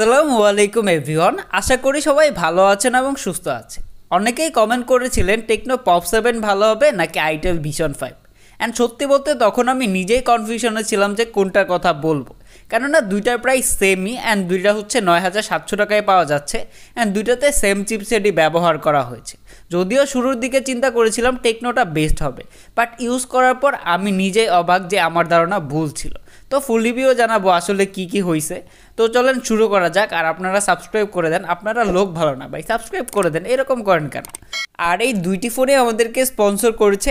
আসসালামু আলাইকুম এভরিওয়ান, আশা করি সবাই ভালো আছেন এবং সুস্থ আছেন। অনেকেই কমেন্ট করেছিলেন টেকনো পপ 7 ভালো হবে নাকি আইটেল ভিশন 5। অ্যান্ড সত্যি বলতে তখন আমি নিজেই কনফিউশনে ছিলাম যে কোনটার কথা বলবো, কেননা দুইটার প্রাইস সেমই অ্যান্ড দুইটা হচ্ছে ৯,৭০০ টাকায় পাওয়া যাচ্ছে অ্যান্ড দুইটাতে সেম চিপসেটই ব্যবহার করা হয়েছে। যদিও শুরুর দিকে চিন্তা করেছিলাম টেকনোটা বেস্ট হবে, বাট ইউজ করার পর আমি নিজেই অবাক যে আমার ধারণা ভুল ছিল। তো ফুল রিভিউ জানাবো আসলে কি হয়েছে। তো চলেন শুরু করা যাক। আর আপনারা সাবস্ক্রাইব করে দেন, আপনারা লোক ভালো না ভাই, সাবস্ক্রাইব করে দেন, এরকম করেন কেন? আর এই দুইটি ফোনে আমাদেরকে স্পন্সর করেছে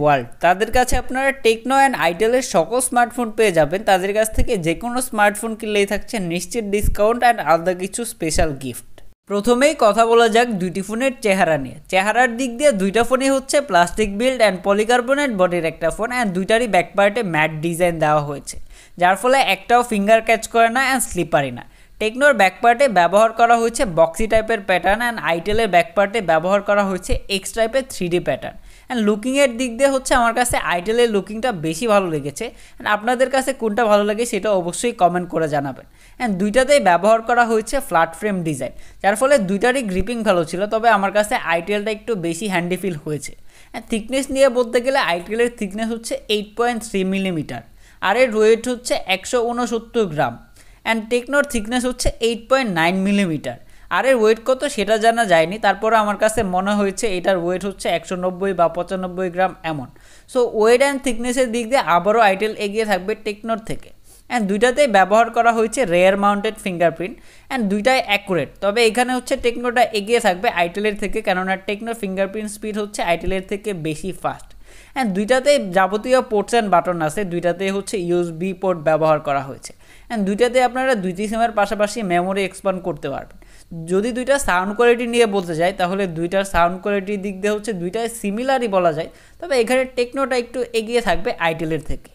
ওয়ার্ল্ড। তাদের কাছে আপনারা টেকনো অ্যান্ড আইটেলের সকল স্মার্টফোন পেয়ে যাবেন। তাদের কাছ থেকে যে কোনো স্মার্টফোন কিনলেই থাকছে নিশ্চিত ডিসকাউন্ট অ্যান্ড আলাদা কিছু স্পেশাল গিফট। প্রথমেই কথা বলা যাক দুইটি ফোনের চেহারা নিয়ে। চেহারার দিক দিয়ে দুইটা ফোনই হচ্ছে প্লাস্টিক বিল্ড অ্যান্ড পলিকার্বনেট বডির একটা ফোন অ্যান্ড দুইটারই ব্যাকপার্টে ম্যাট ডিজাইন দেওয়া হয়েছে, যার ফলে একটাও ফিঙ্গার ক্যাচ করে না অ্যান্ড স্লিপারি না। টেকনোর ব্যাকপার্টে ব্যবহার করা হয়েছে বক্সি টাইপের প্যাটার্ন অ্যান্ড আইটেলের ব্যাকপার্টে ব্যবহার করা হয়েছে এক্স টাইপের 3D প্যাটার্ন। অ্যান্ড লুকিংয়ের দিক দিয়ে হচ্ছে আমার কাছে আইটেলের লুকিংটা বেশি ভালো লেগেছে। অ্যান্ড আপনাদের কাছে কোনটা ভালো লাগে সেটা অবশ্যই কমেন্ট করে জানাবেন। অ্যান্ড দুইটাতেই ব্যবহার করা হয়েছে ফ্ল্যাট ফ্রেম ডিজাইন, যার ফলে দুইটারই গ্রিপিং ভালো ছিল, তবে আমার কাছে আইটেলটা একটু বেশি হ্যান্ডি ফিল হয়েছে। অ্যান্ড থিকনেস নিয়ে বলতে গেলে আইটেলের থিকনেস হচ্ছে 8.3 মিলিমিটার আর এর ওয়েট হচ্ছে 169 গ্রাম অ্যান্ড টেকনোর থিকনেস হচ্ছে 8.9 মিলিমিটার আর এর ওয়েট কত সেটা জানা যায়নি। তারপরে আমার কাছে মনে হয়েছে এটার ওয়েট হচ্ছে 190 বা 95 গ্রাম এমন। সো ওয়েট অ্যান্ড থিকনেসের দিক দিয়ে আবারও আইটেল এগিয়ে থাকবে টেকনোর থেকে। অ্যান্ড দুইটাতেই ব্যবহার করা হয়েছে রেয়ার মাউন্টেড ফিঙ্গারপ্রিন্ট অ্যান্ড দুইটাই অ্যাকুরেট, তবে এখানে হচ্ছে টেকনোটা এগিয়ে থাকবে আইটেলের থেকে, কেননা টেকনোর ফিঙ্গারপ্রিন্ট স্পিড হচ্ছে আইটেলের থেকে বেশি ফাস্ট। অ্যান্ড দুইটাতেই যাবতীয় পোর্টস অ্যান্ড বাটন আছে, দুইটাতেই হচ্ছে USB পোর্ট ব্যবহার করা হয়েছে অ্যান্ড দুইটাতে আপনারা দুইটি সিমের পাশাপাশি মেমোরি এক্সপ্যান্ড করতে পারবেন। যদি দুইটা সাউন্ড কোয়ালিটি নিয়ে বলতে যাই তাহলে দুইটার সাউন্ড কোয়ালিটির দিক দিয়ে হচ্ছে দুইটাই সিমিলারই বলা যায়, তবে এখানে টেকনোটা একটু এগিয়ে থাকবে আইটেলের থেকে।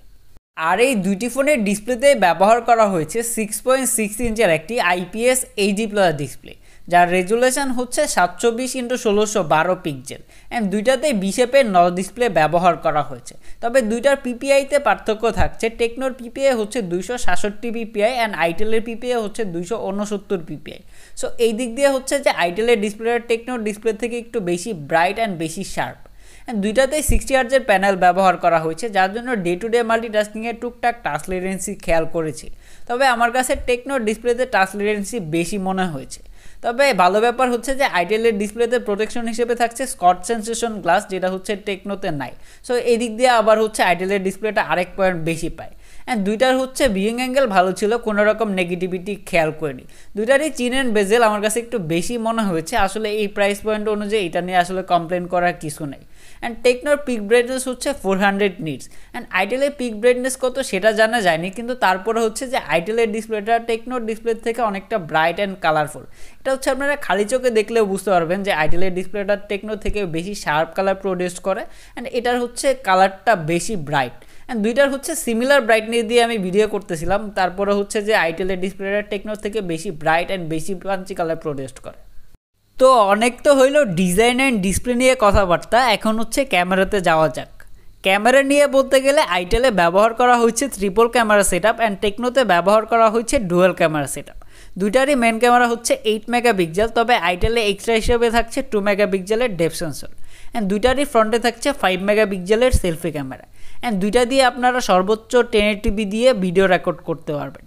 আর এই দুইটি ফোনের ডিসপ্লেতে ব্যবহার করা হয়েছে 6.6 ইঞ্চের একটি IPS HD+ ডিসপ্লে, যার রেজুলেশন হচ্ছে 720x1612 পিক্সেল অ্যান্ড দুইটাতেই 20 এর নচ ডিসপ্লে ব্যবহার করা হয়েছে। তবে দুইটার পিপিআইতে পার্থক্য থাকছে। টেকনোর পিপিআই হচ্ছে 266 পিপিআই অ্যান্ড আইটেলের পিপিআই হচ্ছে 269 পিপিআই। সো এই দিক দিয়ে হচ্ছে যে আইটেলের ডিসপ্লেটা টেকনোর ডিসপ্লে থেকে একটু বেশি ব্রাইট অ্যান্ড বেশি শার্প। দুইটাতেই 60 হার্জের প্যানেল ব্যবহার করা হয়েছে, যার জন্য ডে টু ডে মাল্টিটাস্কিংয়ে টুকটাক টাচ লেটেন্সি খেয়াল করেছি। তবে আমার কাছে টেকনোর ডিসপ্লেতে টাচ লেটেন্সি বেশি মনে হয়েছে। তবে ভালো ব্যাপার হচ্ছে যে আইটেলের ডিসপ্লেতে প্রোটেকশন হিসেবে থাকছে স্কট সেন্সেশন গ্লাস, যেটা হচ্ছে টেকনোতে নাই। সো এই দিক দিয়ে আবার হচ্ছে আইটেলের ডিসপ্লেটা আরেক পয়েন্ট বেশি পায়। অ্যান্ড দুইটার হচ্ছে ভিউইং অ্যাঙ্গেল ভালো ছিল, কোনো রকম নেগেটিভিটি খেয়াল করিনি। দুইটারই চিন অ্যান্ড বেজেল আমার কাছে একটু বেশি মনে হয়েছে। আসলে এই প্রাইস পয়েন্ট অনুযায়ী এটা নিয়ে আসলে কমপ্লেন করার কিছু নেই। অ্যান্ড টেকনোর পিক ব্রাইটনেস হচ্ছে 400 নিটস অ্যান্ড আইটেলের পিক ব্রাইটনেস কত সেটা জানা যায়নি, কিন্তু তারপরে হচ্ছে যে আইটেলের ডিসপ্লেটা টেকনোর ডিসপ্লে থেকে অনেকটা ব্রাইট অ্যান্ড কালারফুল। এটা হচ্ছে আপনারা খালি চোখে দেখলেও বুঝতে পারবেন যে আইটেলের ডিসপ্লেটা টেকনো থেকে বেশি শার্প কালার প্রডিউস করে অ্যান্ড এটার হচ্ছে কালারটা বেশি ব্রাইট। অ্যান্ড দুইটার হচ্ছে সিমিলার ব্রাইটনেস দিয়ে আমি ভিডিও করতেছিলাম, তারপরে হচ্ছে যে আইটেলের ডিসপ্লেটা টেকনোর থেকে বেশি ব্রাইট অ্যান্ড বেশি পাঞ্চি কালার প্রডিউস করে। তো অনেক তো হইলো ডিজাইন অ্যান্ড ডিসপ্লে নিয়ে কথাবার্তা, এখন হচ্ছে ক্যামেরাতে যাওয়া যাক। ক্যামেরা নিয়ে বলতে গেলে আইটেলে ব্যবহার করা হয়েছে ট্রিপল ক্যামেরা সেটআপ অ্যান্ড টেকনোতে ব্যবহার করা হয়েছে ডুয়াল ক্যামেরা সেটআপ। দুইটারই মেন ক্যামেরা হচ্ছে 8 মেগাপিক্সেল, তবে আইটেলে এক্সট্রা হিসেবে থাকছে 2 মেগাপিক্সেলের ডেপথ সেন্সর অ্যান্ড দুইটারই ফ্রন্টে থাকছে 5 মেগাপিক্সেলের সেলফি ক্যামেরা অ্যান্ড দুইটা দিয়ে আপনারা সর্বোচ্চ 1080p দিয়ে ভিডিও রেকর্ড করতে পারবেন।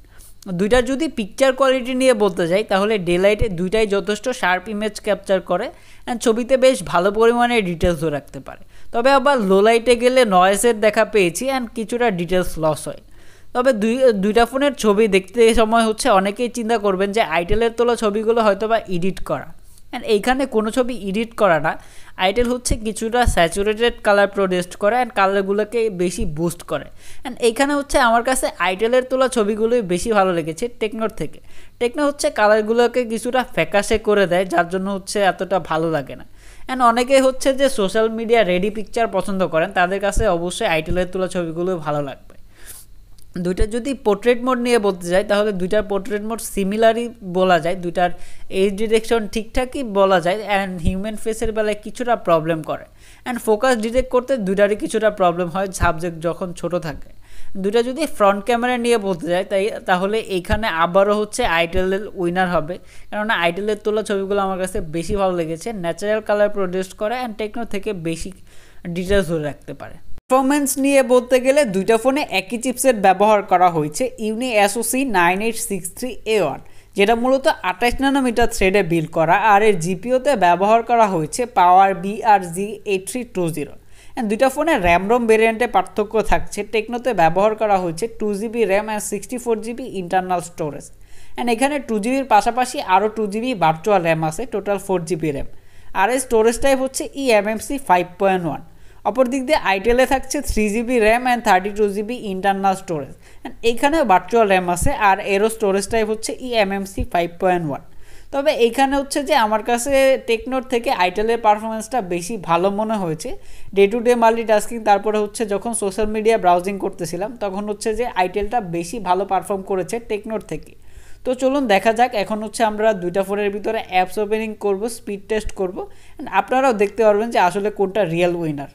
দুইটা যদি পিকচার কোয়ালিটি নিয়ে বলতে যাই তাহলে ডে লাইটে দুইটাই যথেষ্ট শার্প ইমেজ ক্যাপচার করে অ্যান্ড ছবিতে বেশ ভালো পরিমাণে ডিটেলসও রাখতে পারে। তবে আবার লো লাইটে গেলে নয়েসের দেখা পেয়েছি অ্যান্ড কিছুটা ডিটেলস লস হয়। তবে দুইটা ফোনের ছবি দেখতে সময় হচ্ছে অনেকেই চিন্তা করবেন যে আইটেলের তোলা ছবিগুলো হয়তো বা এডিট করা, অ্যান্ড এইখানে কোনো ছবি এডিট করা না। আইটেল হচ্ছে কিছুটা স্যাচুরেটেড কালার প্রডিউস করে অ্যান্ড কালারগুলোকে বেশি বুস্ট করে অ্যান্ড এইখানে হচ্ছে আমার কাছে আইটেলের তোলা ছবিগুলোই বেশি ভালো লেগেছে টেকনোর থেকে। টেকনো হচ্ছে কালারগুলোকে কিছুটা ফ্যাকাশে করে দেয়, যার জন্য হচ্ছে এতটা ভালো লাগে না। অ্যান্ড অনেকেই হচ্ছে যে সোশ্যাল মিডিয়া রেডি পিকচার পছন্দ করেন, তাদের কাছে অবশ্যই আইটেলের তোলা ছবিগুলোই ভালো লাগবে। দুইটা যদি পোর্ট্রেট মোড নিয়ে বলতে যাই তাহলে দুইটার পোর্ট্রেট মোড সিমিলারই বলা যায়, দুইটার এজ ডিটেকশন ঠিকঠাকই বলা যায় অ্যান্ড হিউম্যান ফেসের বেলায় কিছুটা প্রবলেম করে অ্যান্ড ফোকাস ডিটেক্ট করতে দুইটারই কিছুটা প্রবলেম হয় সাবজেক্ট যখন ছোট থাকে। দুইটা যদি ফ্রন্ট ক্যামেরা নিয়ে বলতে যাই তাহলে এইখানে আবারও হচ্ছে আইটেলের উইনার হবে, কেননা আইটেলের তোলা ছবিগুলো আমার কাছে বেশি ভালো লেগেছে, ন্যাচারাল কালার প্রডিউস করে অ্যান্ড টেকনো থেকে বেশি ডিটেলস ধরে রাখতে পারে। পারফরমেন্স নিয়ে বলতে গেলে দুইটা ফোনে একই চিপসেট ব্যবহার করা হয়েছে, ইউনি এসওসি 9863A1, যেটা মূলত 28 ন্যানোমিটার থ্রেডে বিল্ড করা, আর এর জিপিওতে ব্যবহার করা হয়েছে পাওয়ার BRZ8320। দুইটা ফোনে র্যাম রোম ভেরিয়েন্টে পার্থক্য থাকছে, টেকনোতে ব্যবহার করা হয়েছে 2GB RAM and 64GB internal storage, and এখানে 2GBর পাশাপাশি আরও 2GB ভার্চুয়াল র্যাম আছে, টোটাল 4GB র্যাম, আর এই স্টোরেজ টাইপ হচ্ছে eMMC 5.1। অপর দিক দিয়ে আইটেলে থাকছে 3GB RAM and 32GB internal storage, and এইখানেও ভার্চুয়াল র্যাম আছে, আর এরও স্টোরেজ টাইপ হচ্ছে eMMC 5.1। তবে এইখানে হচ্ছে যে আমার কাছে টেকনোর থেকে আইটেলের পারফরমেন্সটা বেশি ভালো মনে হয়েছে। ডে টু ডে মাল্টিটাস্কিং, তারপরে হচ্ছে যখন সোশ্যাল মিডিয়া ব্রাউজিং করতেছিলাম তখন হচ্ছে যে আইটেলটা বেশি ভালো পারফর্ম করেছে টেকনোর থেকে। তো চলুন দেখা যাক, এখন হচ্ছে আমরা দুইটা ফোনের ভিতরে অ্যাপস ওপেনিং করব, স্পিড টেস্ট করব, আপনারাও দেখতে পারবেন যে আসলে কোনটা রিয়েল উইনার।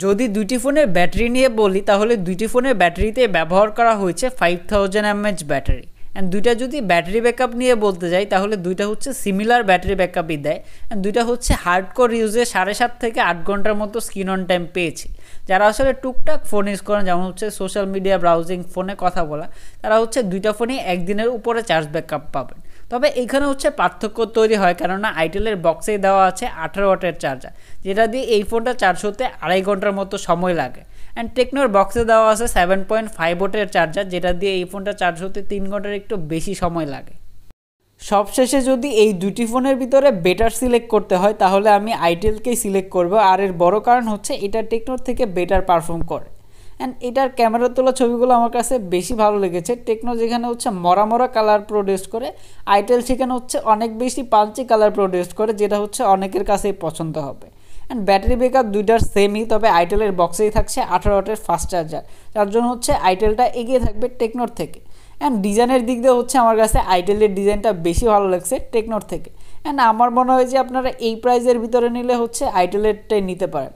যদি দুইটি ফোনের ব্যাটারি নিয়ে বলি তাহলে দুইটি ফোনের ব্যাটারিতে ব্যবহার করা হয়েছে 5000 mAh ব্যাটারি, অ্যান্ড দুইটা যদি ব্যাটারি ব্যাকআপ নিয়ে বলতে যাই তাহলে দুইটা হচ্ছে সিমিলার ব্যাটারি ব্যাকআপই দেয়, অ্যান্ড দুইটা হচ্ছে হার্ডকোর ইউজে 7.5 থেকে 8 ঘন্টার মতো স্ক্রিন অন টাইম পেয়েছে। যারা আসলে টুকটাক ফোন ইউজ করেন, যেমন হচ্ছে সোশ্যাল মিডিয়া ব্রাউজিং, ফোনে কথা বলা, তারা হচ্ছে দুইটা ফোনেই একদিনের উপরে চার্জ ব্যাকআপ পাবেন। তবে এখানে হচ্ছে পার্থক্য তৈরি হয়, কেননা আইটেলের বক্সেই দেওয়া আছে 18 ওয়াটের চার্জার, যেটা দিয়ে এই ফোনটা চার্জ হতে 2.5 ঘন্টার মতো সময় লাগে, অ্যান্ড টেকনোর বক্সে দেওয়া আছে 7.5 ওয়াটের চার্জার, যেটা দিয়ে এই ফোনটা চার্জ হতে 3 ঘন্টার একটু বেশি সময় লাগে। সবশেষে যদি এই দুটি ফোনের ভিতরে বেটার সিলেক্ট করতে হয় তাহলে আমি আইটেলকেই সিলেক্ট করব, আর এর বড় কারণ হচ্ছে এটা টেকনোর থেকে বেটার পারফর্ম করে, অ্যান্ড এটার ক্যামেরা তোলা ছবিগুলো আমার কাছে বেশি ভালো লেগেছে। টেকনো যেখানে হচ্ছে মরা মরা কালার প্রডিউস করে, আইটেল সেখানে হচ্ছে অনেক বেশি পাঞ্চি কালার প্রডিউস করে, যেটা হচ্ছে অনেকের কাছেই পছন্দ হবে। অ্যান্ড ব্যাটারি ব্যাকআপ দুইটার সেমই, তবে আইটেলের বক্সেই থাকছে 18 ওয়াটের ফাস্ট চার্জার, যার জন্য হচ্ছে আইটেলটা এগিয়ে থাকবে টেকনোর থেকে। অ্যান্ড ডিজাইনের দিক দিয়ে হচ্ছে আমার কাছে আইটেলের ডিজাইনটা বেশি ভালো লাগছে টেকনোর থেকে, অ্যান্ড আমার মনে হয় যে আপনারা এই প্রাইজের ভিতরে নিলে হচ্ছে আইটেলেরটাই নিতে পারেন।